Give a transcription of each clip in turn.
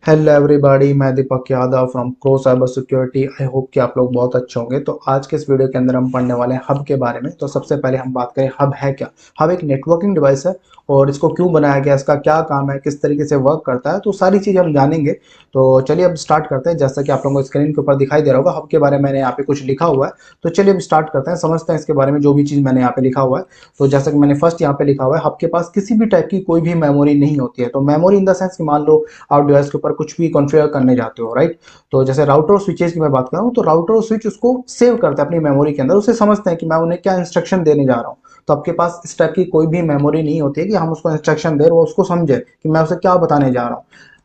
Hello everybody, मैं Deepak Yadav from Crow Cyber Security. I hope कि आप लोग बहुत अच्छे होंगे। तो आज के इस वीडियो के अंदर हम पढ़ने वाले हैं हब के बारे में। तो सबसे पहले हम बात करें हब है क्या। हब एक नेटवर्किंग डिवाइस है और इसको क्यों बनाया गया, इसका क्या काम है, किस तरीके से वर्क करता है, तो सारी चीज़ें हम जानेंगे। तो चलिए अब स्टार्ट करते हैं। जैसा कि आप लोगों को स्क्रीन के ऊपर दिखाई दे रहा होगा, हब के बारे में मैंने यहाँ पे कुछ लिखा हुआ है। तो चलिए अब स्टार्ट करते हैं, समझते हैं इसके बारे में जो भी चीज़ मैंने यहाँ पे लिखा हुआ है। तो जैसा कि मैंने फर्स्ट यहाँ पे लिखा हुआ है, हब के पास किसी भी टाइप की कोई भी मेमोरी नहीं होती है। तो मेमोरी इन द सेंस कि मान लो आप डिवाइस के ऊपर कुछ भी कॉन्फ़िगर करने जाते हो, राइट। तो जैसे राउटर और स्विचेस की मैं बात कर रहा हूँ, तो राउटर और स्विच उसको सेव करते हैं अपनी मेमोरी के अंदर। उसे समझते हैं कि मैं उन्हें क्या इंस्ट्रक्शन देने जा रहा हूँ। तो आपके पास इस टाइप की कोई भी मेमोरी नहीं होती है कि हम उसको इंस्ट्रक्शन दे, वो उसको समझे कि मैं उसे क्या बताने जा रहा हूँ।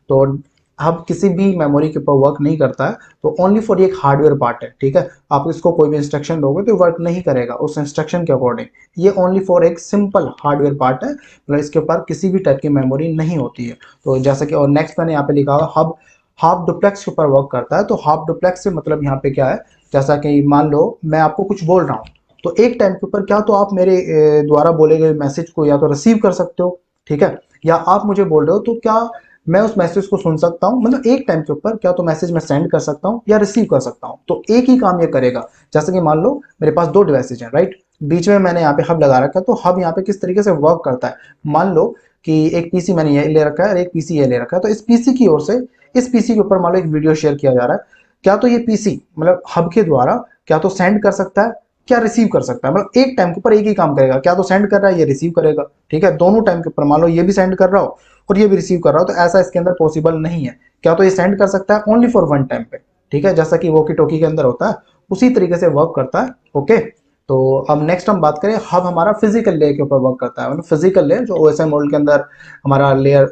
तो अब किसी भी मेमोरी के ऊपर वर्क नहीं करता है। तो ओनली फॉर ये एक हार्डवेयर पार्ट है, ठीक है। आप इसको कोई भी इंस्ट्रक्शन दोगे तो वर्क नहीं करेगा उस इंस्ट्रक्शन के अकॉर्डिंग। ये ओनली फॉर एक सिंपल हार्डवेयर पार्ट है, मतलब इसके ऊपर किसी भी टाइप की मेमोरी नहीं होती है। तो जैसा कि और नेक्स्ट मैंने यहाँ पे लिखा हुआ हब हाफ डुप्लेक्स के ऊपर वर्क करता है। तो हाफ डुप्लेक्स से मतलब यहाँ पे क्या है, जैसा कि मान लो मैं आपको कुछ बोल रहा हूँ, तो एक टाइम के ऊपर क्या तो आप मेरे द्वारा बोले गए मैसेज को या तो रिसीव कर सकते हो, ठीक है, या आप मुझे बोल रहे हो तो क्या मैं उस मैसेज को सुन सकता हूँ। मतलब एक टाइम के ऊपर क्या तो मैसेज मैं सेंड कर सकता हूँ या रिसीव कर सकता हूँ। तो एक ही काम ये करेगा। जैसे कि मान लो मेरे पास दो डिवाइसेज हैं, राइट। बीच में मैंने यहाँ पे हब लगा रखा है। तो हब यहाँ पे किस तरीके से वर्क करता है, मान लो कि एक पीसी मैंने ये ले रखा है और एक पीसी ये ले रखा है। तो इस पीसी की ओर से इस पीसी के ऊपर मान लो एक वीडियो शेयर किया जा रहा है। क्या तो ये पीसी मतलब हब के द्वारा क्या तो सेंड कर सकता है, क्या रिसीव कर सकता है। मतलब एक टाइम के ऊपर एक ही काम करेगा, क्या तो सेंड कर रहा है, ये रिसीव करेगा, ठीक है। दोनों टाइम के ऊपर मान लो ये भी सेंड कर रहा हो और ये भी रिसीव कर रहा हो, तो ऐसा इसके अंदर पॉसिबल नहीं है। क्या तो ये सेंड कर सकता है ओनली फॉर वन टाइम पे, ठीक है, जैसा कि वॉकी टॉकी के अंदर होता है उसी तरीके से वर्क करता है। ओके। तो अब नेक्स्ट हम बात करें, हब हमारा फिजिकल लेयर के ऊपर वर्क करता है। मतलब फिजिकल लेयर जो ओएसआई मॉडल के अंदर हमारा लेयर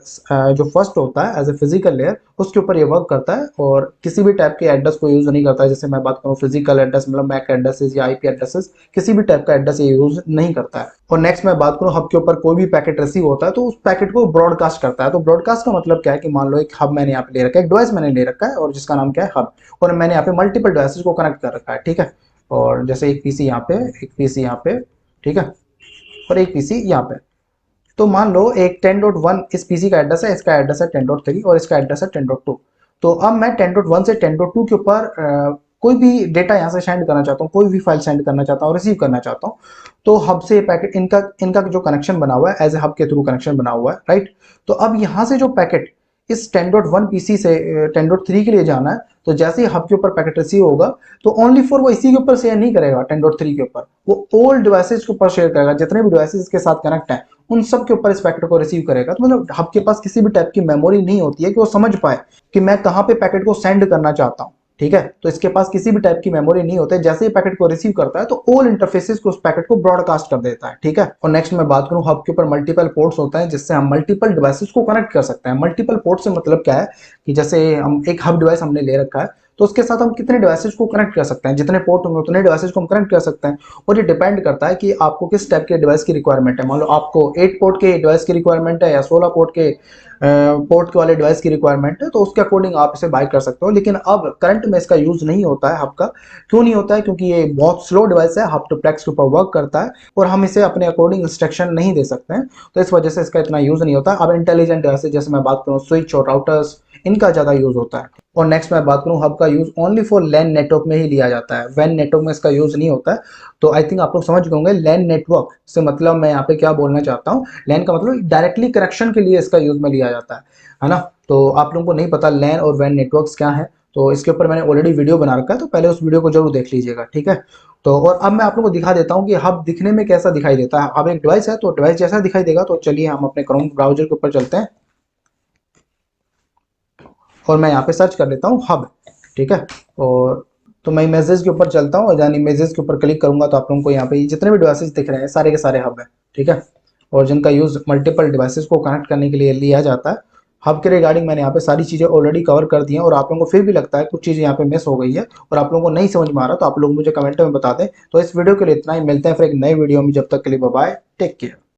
जो फर्स्ट होता है एज ए फिजिकल लेयर, उसके ऊपर ये वर्क करता है और किसी भी टाइप के एड्रेस को यूज नहीं करता है। जैसे मैं बात करूँ फिजिकल एड्रेस मतलब मैक एड्रेसेस या आईपी एड्रेसेस, किसी भी टाइप का एड्रेस ये यूज नहीं करता है। और नेक्स्ट मैं बात करूँ, हब के ऊपर कोई भी पैकेट रिसीव होता है तो उस पैकेट को ब्रॉडकास्ट करता है। तो ब्रॉडकास्ट का मतलब क्या है कि मान लो एक हब मैंने यहाँ पे ले रखा है, एक डिवाइस मैंने ले रखा है और जिसका नाम क्या है हब, और मैंने यहाँ पे मल्टीपल डिवाइसेस को कनेक्ट कर रखा है, ठीक है। और जैसे एक पीसी यहाँ पे, एक पीसी यहाँ पे, ठीक है, और एक पीसी यहाँ पे। तो मान लो एक 10.1 इस पीसी का एड्रेस है, इसका एड्रेस है 10.3 और इसका एड्रेस है 10.2। तो अब मैं 10.1 से 10.2 के ऊपर कोई भी डेटा यहाँ से सेंड करना चाहता हूँ, कोई भी फाइल सेंड करना चाहता हूँ, रिसीव करना चाहता हूँ। तो हब से पैकेट इनका इनका जो कनेक्शन बना हुआ है एज ए हब के थ्रू कनेक्शन बना हुआ है, राइट। तो अब यहाँ से जो पैकेट इस 10.1 पीसी से 10.3 के लिए जाना है, तो जैसे ही हब के ऊपर पैकेट रिसीव होगा तो ओनली फॉर वो इसी के ऊपर शेयर नहीं करेगा 10.3 के ऊपर, वो ऑल डिवाइसेज के ऊपर शेयर करेगा। जितने भी डिवाइसेज इसके साथ कनेक्ट है उन सब के ऊपर इस पैकेट को रिसीव करेगा। तो मतलब हब के पास किसी भी टाइप की मेमोरी नहीं होती है कि वो समझ पाए कि मैं कहाँ पे पैकेट को सेंड करना चाहता हूँ, ठीक है। तो इसके पास किसी भी टाइप की मेमोरी नहीं होती है। जैसे ही पैकेट को रिसीव करता है तो ऑल इंटरफेसेस को उस पैकेट को ब्रॉडकास्ट कर देता है, ठीक है। और नेक्स्ट मैं बात करूं, हब के ऊपर मल्टीपल पोर्ट्स होता है जिससे हम मल्टीपल डिवाइसेस को कनेक्ट कर सकते हैं। मल्टीपल पोर्ट से मतलब क्या है कि जैसे हम एक हब डिवाइस हमने ले रखा है, तो उसके साथ हम कितने डिवाइसेस को कनेक्ट कर सकते हैं, जितने पोर्ट होंगे उतने डिवाइसेस को हम कनेक्ट कर सकते हैं। और ये डिपेंड करता है कि आपको किस टाइप के डिवाइस की रिक्वायरमेंट है। मान लो आपको 8 पोर्ट के डिवाइस की रिक्वायरमेंट है या 16 पोर्ट के पोर्ट वाले डिवाइस की रिक्वायरमेंट है, तो उसके अकॉर्डिंग आप इसे बाय कर सकते हो। लेकिन अब करंट में इसका यूज नहीं होता है हब का। क्यों नहीं होता है, क्योंकि ये बहुत स्लो डिवाइस है, हब डुप्लेक्स के ऊपर वर्क करता है और हम इसे अपने अकॉर्डिंग इंस्ट्रक्शन नहीं दे सकते हैं। तो इस वजह से इसका इतना यूज नहीं होता। अब इंटेलिजेंट डिवाइसेज जैसे मैं बात करूँ स्विच और राउटर्स, इनका ज्यादा यूज होता है। और नेक्स्ट मैं बात करूं, हब का use only for LAN network में ही लिया जाता है, वैन नेटवर्क में इसका यूज नहीं होता है। तो आई थिंक आप लोग समझ गए होंगे लैन नेटवर्क से मतलब मैं यहाँ पे क्या बोलना चाहता हूँ। लैन का मतलब डायरेक्टली कनेक्शन के लिए इसका यूज में लिया जाता है ना। तो आप लोगों को नहीं पता लैन और वैन नेटवर्क्स क्या है, तो इसके ऊपर मैंने ऑलरेडी वीडियो बना रखा है, तो पहले उस वीडियो को जरूर देख लीजिएगा, ठीक है। तो और अब मैं आप लोगों को दिखा देता हूँ कि हब दिखने में कैसा दिखाई देता है। अब एक डिवाइस है तो डिवाइस जैसा दिखाई देगा। तो चलिए हम अपने क्रोम ब्राउजर के ऊपर चलते हैं और मैं यहाँ पे सर्च कर लेता हूँ हब, ठीक है। और तो मैं इमेजेस के ऊपर चलता हूँ और यानी इमेजेस के ऊपर क्लिक करूंगा तो आप लोगों को यहाँ पे जितने भी डिवाइसेस दिख रहे हैं सारे के सारे हब है, ठीक है। और जिनका यूज मल्टीपल डिवाइसेस को कनेक्ट करने के लिए लिया जाता है। हब के रिगार्डिंग मैंने यहाँ पे सारी चीजें ऑलरेडी कवर कर दी हैं और आप लोगों को फिर भी लगता है कुछ चीजें यहाँ पे मिस हो गई है और आप लोगों को नहीं समझ में आ रहा, तो आप लोग मुझे कमेंट में बता दें। तो इस वीडियो के लिए इतना ही, मिलते हैं फिर एक नए वीडियो में, जब तक के लिए बाय बाय, टेक केयर।